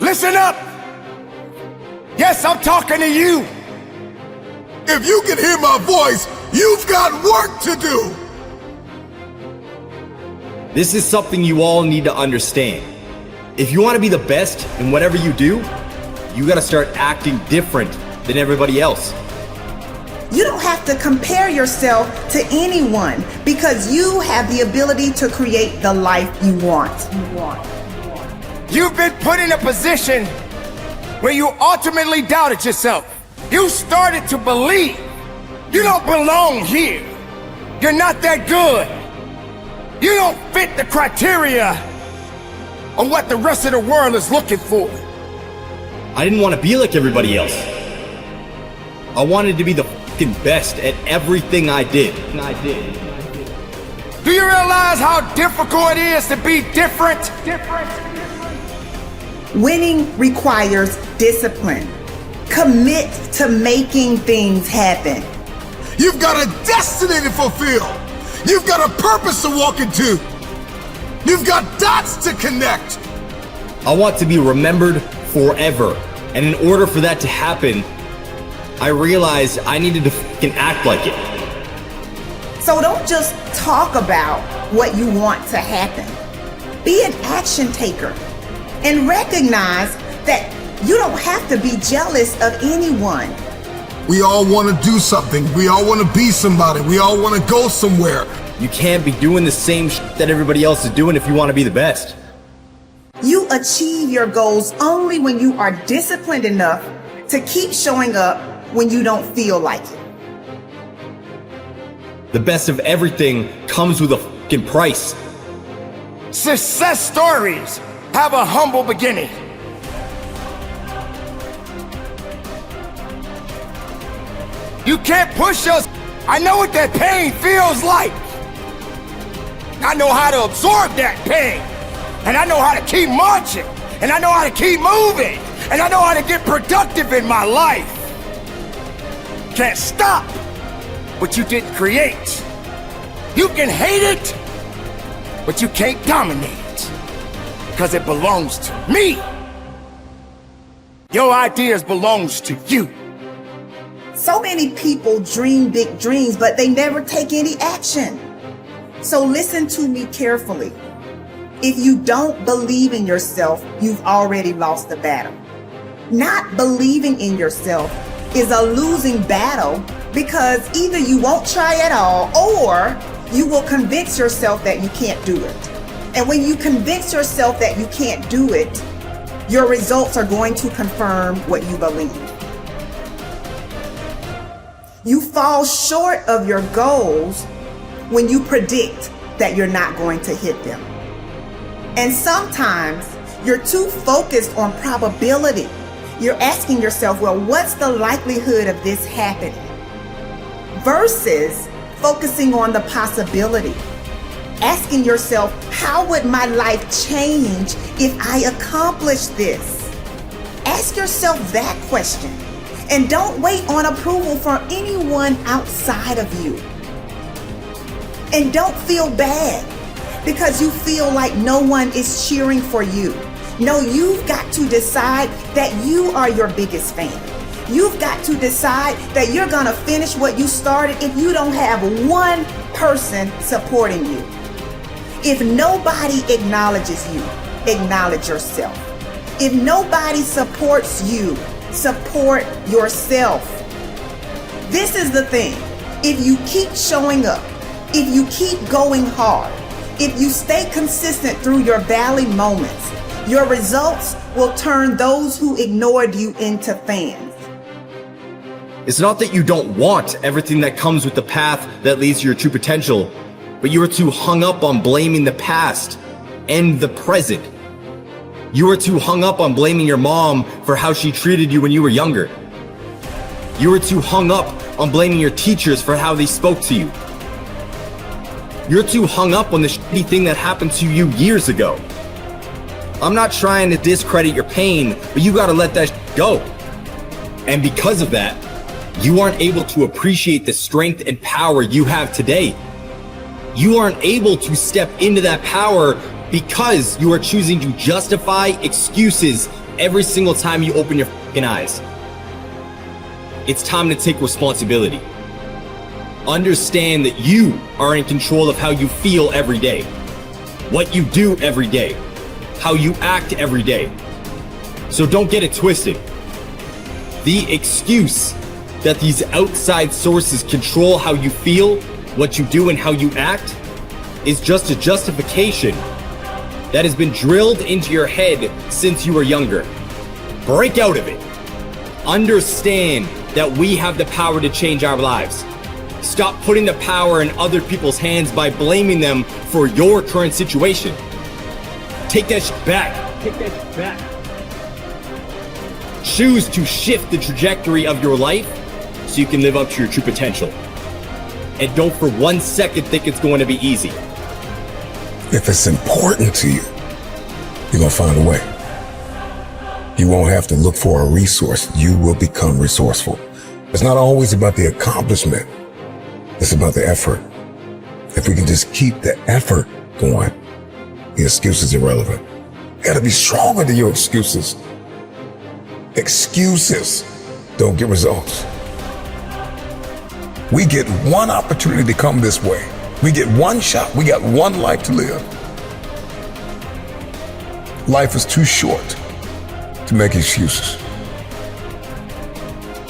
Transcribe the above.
Listen up. Yes, I'm talking to you. If you can hear my voice, you've got work to do. This is something you all need to understand. If you want to be the best in whatever you do, you got to start acting different than everybody else. You don't have to compare yourself to anyone because you have the ability to create the life you want. You've been put in a position where you ultimately doubted yourself. You started to believe you don't belong here. You're not that good. You don't fit the criteria of what the rest of the world is looking for. I didn't want to be like everybody else. I wanted to be the fucking best at everything I did. Do you realize how difficult it is to be different? Winning requires discipline. Commit to making things happen. You've got a destiny to fulfill. You've got a purpose to walk into. You've got dots to connect. I want to be remembered forever. And in order for that to happen, I realized I needed to fucking act like it. So don't just talk about what you want to happen. Be an action taker and recognize that you don't have to be jealous of anyone. We all want to do something. We all want to be somebody. We all want to go somewhere. You can't be doing the same shit that everybody else is doing if you want to be the best. You achieve your goals only when you are disciplined enough to keep showing up when you don't feel like it. The best of everything comes with a fucking price. Success stories have a humble beginning. You can't push us. I know what that pain feels like. I know how to absorb that pain. And I know how to keep marching. And I know how to keep moving. And I know how to get productive in my life. Can't stop what you didn't create. You can hate it, but you can't dominate it. Because it belongs to me. Your ideas belongs to you. So many people dream big dreams, but they never take any action. So listen to me carefully. If you don't believe in yourself, you've already lost the battle. Not believing in yourself is a losing battle because either you won't try at all or you will convince yourself that you can't do it. And when you convince yourself that you can't do it, your results are going to confirm what you believe. You fall short of your goals when you predict that you're not going to hit them. And sometimes you're too focused on probability. You're asking yourself, well, what's the likelihood of this happening? Versus focusing on the possibility. Asking yourself, how would my life change if I accomplish this? Ask yourself that question. And don't wait on approval from anyone outside of you. And don't feel bad because you feel like no one is cheering for you. No, you've got to decide that you are your biggest fan. You've got to decide that you're gonna finish what you started if you don't have one person supporting you. If nobody acknowledges you, acknowledge yourself. If nobody supports you, support yourself. This is the thing. If you keep showing up, if you keep going hard, if you stay consistent through your valley moments, your results will turn those who ignored you into fans. It's not that you don't want everything that comes with the path that leads to your true potential, but you are too hung up on blaming the past and the present. You are too hung up on blaming your mom for how she treated you when you were younger. You are too hung up on blaming your teachers for how they spoke to you. You're too hung up on the shitty thing that happened to you years ago. I'm not trying to discredit your pain, but you gotta let that go. And because of that, you aren't able to appreciate the strength and power you have today. You aren't able to step into that power because you are choosing to justify excuses every single time you open your fucking eyes. It's time to take responsibility. Understand that you are in control of how you feel every day, what you do every day, how you act every day. So don't get it twisted. The excuse that these outside sources control how you feel, what you do, and how you act is just a justification that has been drilled into your head since you were younger. Break out of it. Understand that we have the power to change our lives. Stop putting the power in other people's hands by blaming them for your current situation. Take that shit back. Take that shit back. Choose to shift the trajectory of your life so you can live up to your true potential. And don't for 1 second think it's going to be easy. If it's important to you, you're going to find a way. You won't have to look for a resource. You will become resourceful. It's not always about the accomplishment. It's about the effort. If we can just keep the effort going, the excuse is irrelevant. You got to be stronger than your excuses. Excuses don't get results. We get one opportunity to come this way. We get one shot. We got one life to live. Life is too short to make excuses.